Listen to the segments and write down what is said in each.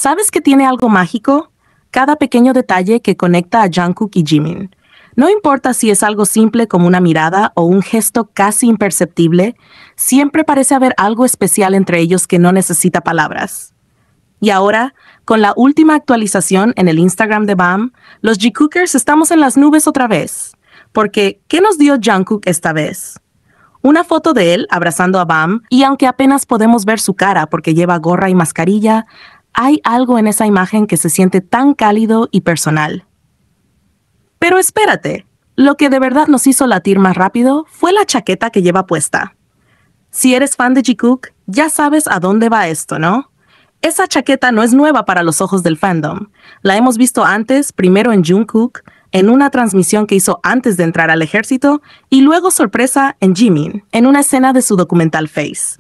¿Sabes que tiene algo mágico? Cada pequeño detalle que conecta a Jungkook y Jimin. No importa si es algo simple como una mirada o un gesto casi imperceptible, siempre parece haber algo especial entre ellos que no necesita palabras. Y ahora, con la última actualización en el Instagram de BAM, los Jikookers estamos en las nubes otra vez. Porque, ¿qué nos dio Jungkook esta vez? Una foto de él abrazando a BAM, y aunque apenas podemos ver su cara porque lleva gorra y mascarilla, hay algo en esa imagen que se siente tan cálido y personal. Pero espérate, lo que de verdad nos hizo latir más rápido fue la chaqueta que lleva puesta. Si eres fan de Jikook, ya sabes a dónde va esto, ¿no? Esa chaqueta no es nueva para los ojos del fandom. La hemos visto antes, primero en Jungkook, en una transmisión que hizo antes de entrar al ejército, y luego sorpresa en Jimin, en una escena de su documental Face.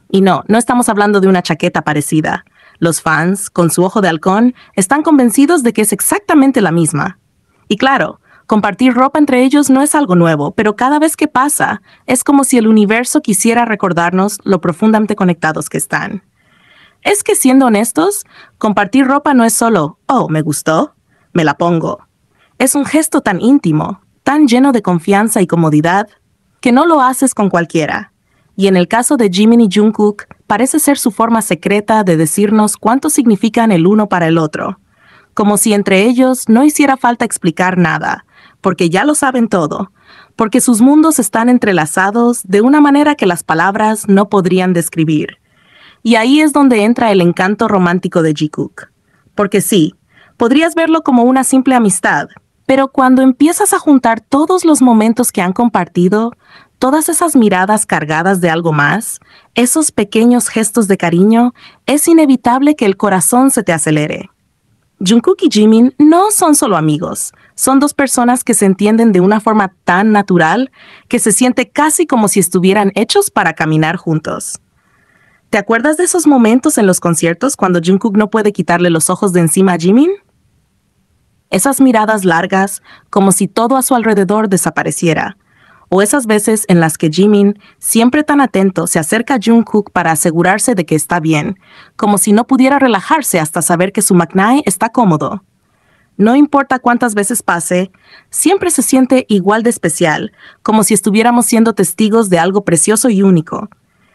Y no estamos hablando de una chaqueta parecida. Los fans, con su ojo de halcón, están convencidos de que es exactamente la misma. Y claro, compartir ropa entre ellos no es algo nuevo, pero cada vez que pasa, es como si el universo quisiera recordarnos lo profundamente conectados que están. Es que, siendo honestos, compartir ropa no es solo, oh, me gustó, me la pongo. Es un gesto tan íntimo, tan lleno de confianza y comodidad, que no lo haces con cualquiera. Y en el caso de Jimin y Jungkook, parece ser su forma secreta de decirnos cuánto significan el uno para el otro. Como si entre ellos no hiciera falta explicar nada, porque ya lo saben todo, porque sus mundos están entrelazados de una manera que las palabras no podrían describir. Y ahí es donde entra el encanto romántico de Jikook. Porque sí, podrías verlo como una simple amistad, pero cuando empiezas a juntar todos los momentos que han compartido, todas esas miradas cargadas de algo más, esos pequeños gestos de cariño, es inevitable que el corazón se te acelere. Jungkook y Jimin no son solo amigos, son dos personas que se entienden de una forma tan natural que se siente casi como si estuvieran hechos para caminar juntos. ¿Te acuerdas de esos momentos en los conciertos cuando Jungkook no puede quitarle los ojos de encima a Jimin? Esas miradas largas, como si todo a su alrededor desapareciera. O esas veces en las que Jimin, siempre tan atento, se acerca a Jungkook para asegurarse de que está bien, como si no pudiera relajarse hasta saber que su maknae está cómodo. No importa cuántas veces pase, siempre se siente igual de especial, como si estuviéramos siendo testigos de algo precioso y único.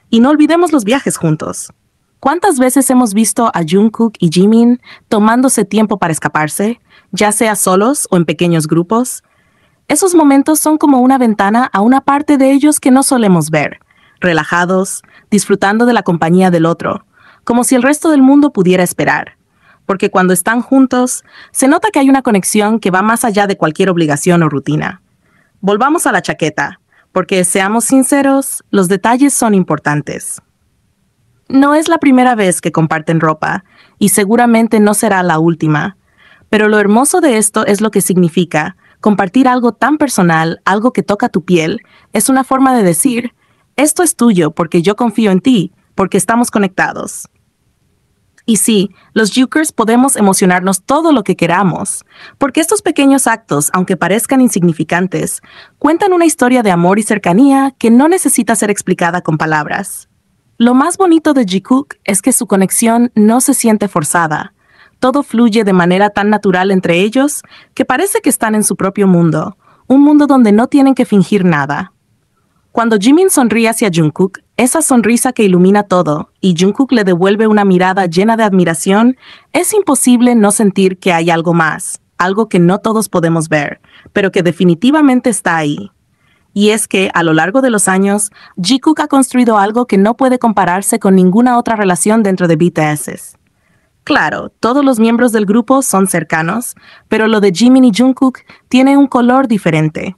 Y no olvidemos los viajes juntos. ¿Cuántas veces hemos visto a Jungkook y Jimin tomándose tiempo para escaparse, ya sea solos o en pequeños grupos? Esos momentos son como una ventana a una parte de ellos que no solemos ver, relajados, disfrutando de la compañía del otro, como si el resto del mundo pudiera esperar. Porque cuando están juntos, se nota que hay una conexión que va más allá de cualquier obligación o rutina. Volvamos a la chaqueta, porque, seamos sinceros, los detalles son importantes. No es la primera vez que comparten ropa, y seguramente no será la última. Pero lo hermoso de esto es lo que significa. Compartir algo tan personal, algo que toca tu piel, es una forma de decir, esto es tuyo porque yo confío en ti, porque estamos conectados. Y sí, los Jukers podemos emocionarnos todo lo que queramos, porque estos pequeños actos, aunque parezcan insignificantes, cuentan una historia de amor y cercanía que no necesita ser explicada con palabras. Lo más bonito de Jikook es que su conexión no se siente forzada. Todo fluye de manera tan natural entre ellos que parece que están en su propio mundo, un mundo donde no tienen que fingir nada. Cuando Jimin sonríe hacia Jungkook, esa sonrisa que ilumina todo, y Jungkook le devuelve una mirada llena de admiración, es imposible no sentir que hay algo más, algo que no todos podemos ver, pero que definitivamente está ahí. Y es que, a lo largo de los años, Jikook ha construido algo que no puede compararse con ninguna otra relación dentro de BTS. Claro, todos los miembros del grupo son cercanos, pero lo de Jimin y Jungkook tiene un color diferente.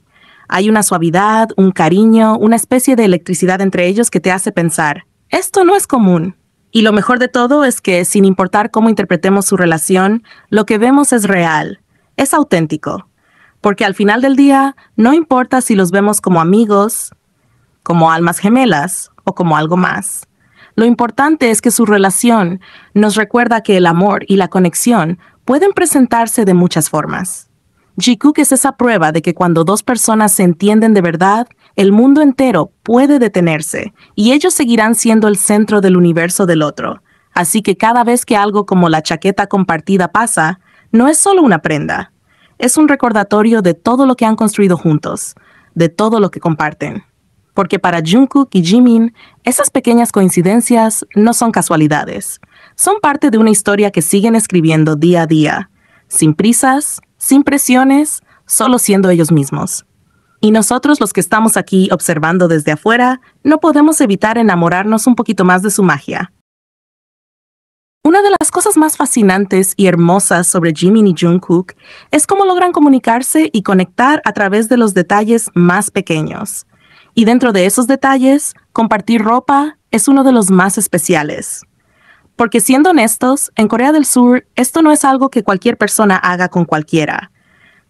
Hay una suavidad, un cariño, una especie de electricidad entre ellos que te hace pensar, esto no es común. Y lo mejor de todo es que, sin importar cómo interpretemos su relación, lo que vemos es real, es auténtico. Porque al final del día, no importa si los vemos como amigos, como almas gemelas o como algo más. Lo importante es que su relación nos recuerda que el amor y la conexión pueden presentarse de muchas formas. Jikook es esa prueba de que cuando dos personas se entienden de verdad, el mundo entero puede detenerse y ellos seguirán siendo el centro del universo del otro, Así que cada vez que algo como la chaqueta compartida pasa, no es solo una prenda. Es un recordatorio de todo lo que han construido juntos, de todo lo que comparten. Porque para Jungkook y Jimin, esas pequeñas coincidencias no son casualidades. Son parte de una historia que siguen escribiendo día a día, sin prisas, sin presiones, solo siendo ellos mismos. Y nosotros, los que estamos aquí observando desde afuera, no podemos evitar enamorarnos un poquito más de su magia. Una de las cosas más fascinantes y hermosas sobre Jimin y Jungkook es cómo logran comunicarse y conectar a través de los detalles más pequeños. Y dentro de esos detalles, compartir ropa es uno de los más especiales. Porque siendo honestos, en Corea del Sur, esto no es algo que cualquier persona haga con cualquiera.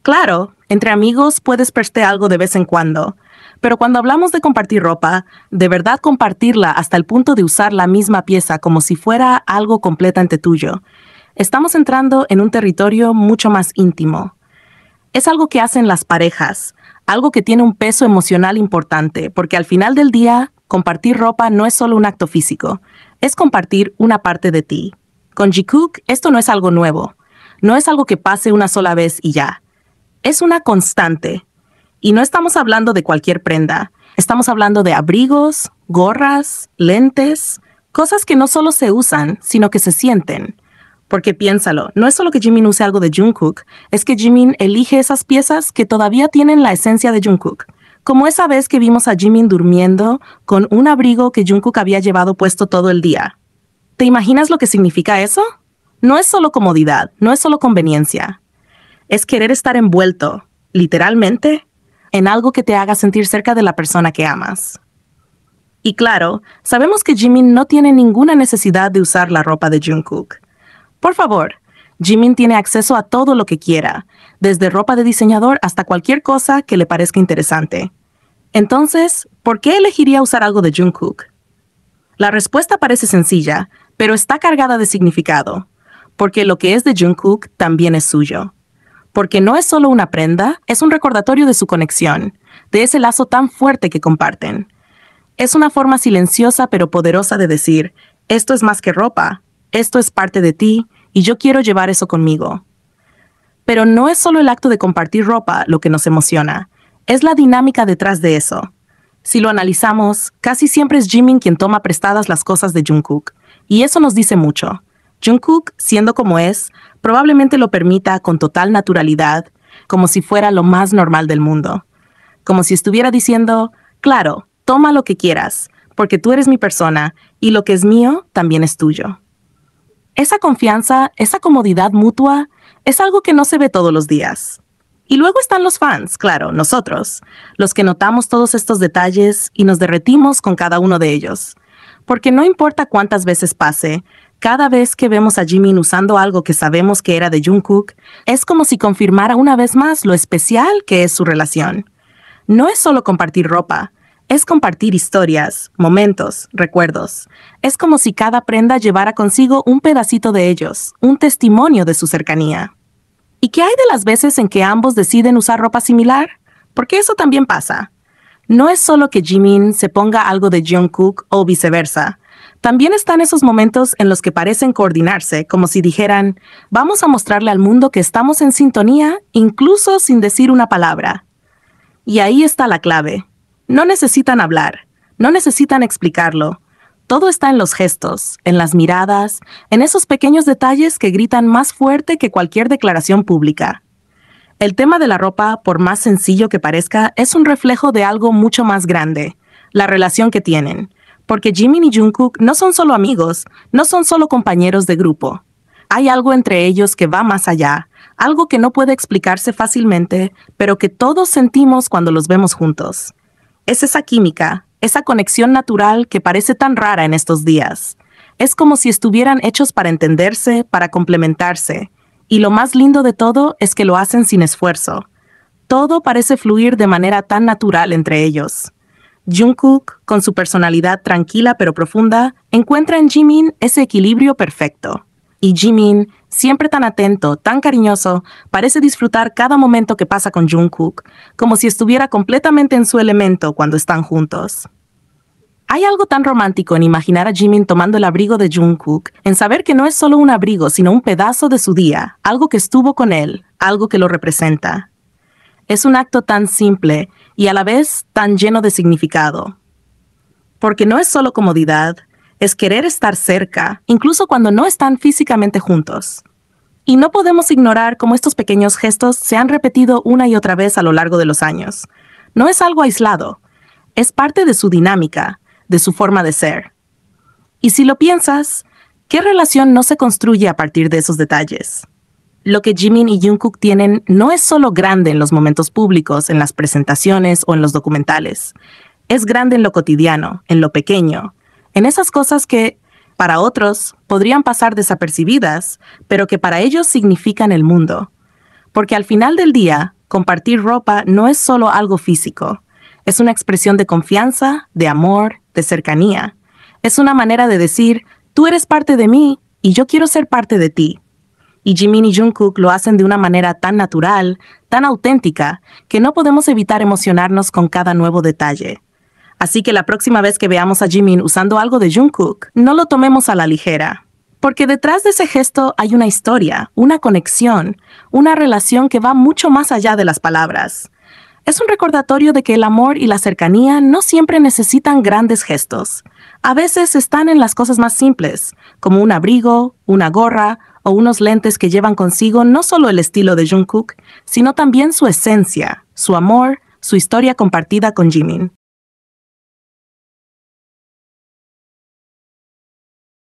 Claro, entre amigos puedes preste algo de vez en cuando, pero cuando hablamos de compartir ropa, de verdad compartirla hasta el punto de usar la misma pieza como si fuera algo completamente tuyo, estamos entrando en un territorio mucho más íntimo. Es algo que hacen las parejas, algo que tiene un peso emocional importante, porque al final del día, compartir ropa no es solo un acto físico, es compartir una parte de ti. Con Jikook, esto no es algo nuevo, no es algo que pase una sola vez y ya. Es una constante. Y no estamos hablando de cualquier prenda. Estamos hablando de abrigos, gorras, lentes, cosas que no solo se usan, sino que se sienten. Porque piénsalo, no es solo que Jimin use algo de Jungkook, es que Jimin elige esas piezas que todavía tienen la esencia de Jungkook. Como esa vez que vimos a Jimin durmiendo con un abrigo que Jungkook había llevado puesto todo el día. ¿Te imaginas lo que significa eso? No es solo comodidad, no es solo conveniencia. Es querer estar envuelto, literalmente, en algo que te haga sentir cerca de la persona que amas. Y claro, sabemos que Jimin no tiene ninguna necesidad de usar la ropa de Jungkook. Por favor, Jimin tiene acceso a todo lo que quiera, desde ropa de diseñador hasta cualquier cosa que le parezca interesante. Entonces, ¿por qué elegiría usar algo de Jungkook? La respuesta parece sencilla, pero está cargada de significado, porque lo que es de Jungkook también es suyo. Porque no es solo una prenda, es un recordatorio de su conexión, de ese lazo tan fuerte que comparten. Es una forma silenciosa pero poderosa de decir, esto es más que ropa, esto es parte de ti y yo quiero llevar eso conmigo. Pero no es solo el acto de compartir ropa lo que nos emociona, es la dinámica detrás de eso. Si lo analizamos, casi siempre es Jimin quien toma prestadas las cosas de Jungkook, y eso nos dice mucho. Jungkook, siendo como es, probablemente lo permita con total naturalidad, como si fuera lo más normal del mundo. Como si estuviera diciendo, claro, toma lo que quieras, porque tú eres mi persona y lo que es mío también es tuyo. Esa confianza, esa comodidad mutua, es algo que no se ve todos los días. Y luego están los fans, claro, nosotros, los que notamos todos estos detalles y nos derretimos con cada uno de ellos. Porque no importa cuántas veces pase, cada vez que vemos a Jimin usando algo que sabemos que era de Jungkook, es como si confirmara una vez más lo especial que es su relación. No es solo compartir ropa, es compartir historias, momentos, recuerdos. Es como si cada prenda llevara consigo un pedacito de ellos, un testimonio de su cercanía. ¿Y qué hay de las veces en que ambos deciden usar ropa similar? Porque eso también pasa. No es solo que Jimin se ponga algo de Jungkook o viceversa. También están esos momentos en los que parecen coordinarse, como si dijeran, vamos a mostrarle al mundo que estamos en sintonía, incluso sin decir una palabra. Y ahí está la clave. No necesitan hablar, no necesitan explicarlo. Todo está en los gestos, en las miradas, en esos pequeños detalles que gritan más fuerte que cualquier declaración pública. El tema de la ropa, por más sencillo que parezca, es un reflejo de algo mucho más grande, la relación que tienen. Porque Jimin y Jungkook no son solo amigos, no son solo compañeros de grupo. Hay algo entre ellos que va más allá, algo que no puede explicarse fácilmente, pero que todos sentimos cuando los vemos juntos. Es esa química, esa conexión natural que parece tan rara en estos días. Es como si estuvieran hechos para entenderse, para complementarse. Y lo más lindo de todo es que lo hacen sin esfuerzo. Todo parece fluir de manera tan natural entre ellos. Jungkook, con su personalidad tranquila pero profunda, encuentra en Jimin ese equilibrio perfecto. Y Jimin, siempre tan atento, tan cariñoso, parece disfrutar cada momento que pasa con Jungkook, como si estuviera completamente en su elemento cuando están juntos. Hay algo tan romántico en imaginar a Jimin tomando el abrigo de Jungkook, en saber que no es solo un abrigo, sino un pedazo de su día, algo que estuvo con él, algo que lo representa. Es un acto tan simple y a la vez tan lleno de significado. Porque no es solo comodidad, es querer estar cerca, incluso cuando no están físicamente juntos. Y no podemos ignorar cómo estos pequeños gestos se han repetido una y otra vez a lo largo de los años. No es algo aislado, es parte de su dinámica, de su forma de ser. Y si lo piensas, ¿qué relación no se construye a partir de esos detalles? Lo que Jimin y Jungkook tienen no es solo grande en los momentos públicos, en las presentaciones o en los documentales. Es grande en lo cotidiano, en lo pequeño, en esas cosas que, para otros, podrían pasar desapercibidas, pero que para ellos significan el mundo. Porque al final del día, compartir ropa no es solo algo físico. Es una expresión de confianza, de amor, de cercanía. Es una manera de decir, tú eres parte de mí y yo quiero ser parte de ti. Y Jimin y Jungkook lo hacen de una manera tan natural, tan auténtica, que no podemos evitar emocionarnos con cada nuevo detalle. Así que la próxima vez que veamos a Jimin usando algo de Jungkook, no lo tomemos a la ligera. Porque detrás de ese gesto hay una historia, una conexión, una relación que va mucho más allá de las palabras. Es un recordatorio de que el amor y la cercanía no siempre necesitan grandes gestos. A veces están en las cosas más simples, como un abrigo, una gorra o unos lentes que llevan consigo no solo el estilo de Jungkook, sino también su esencia, su amor, su historia compartida con Jimin.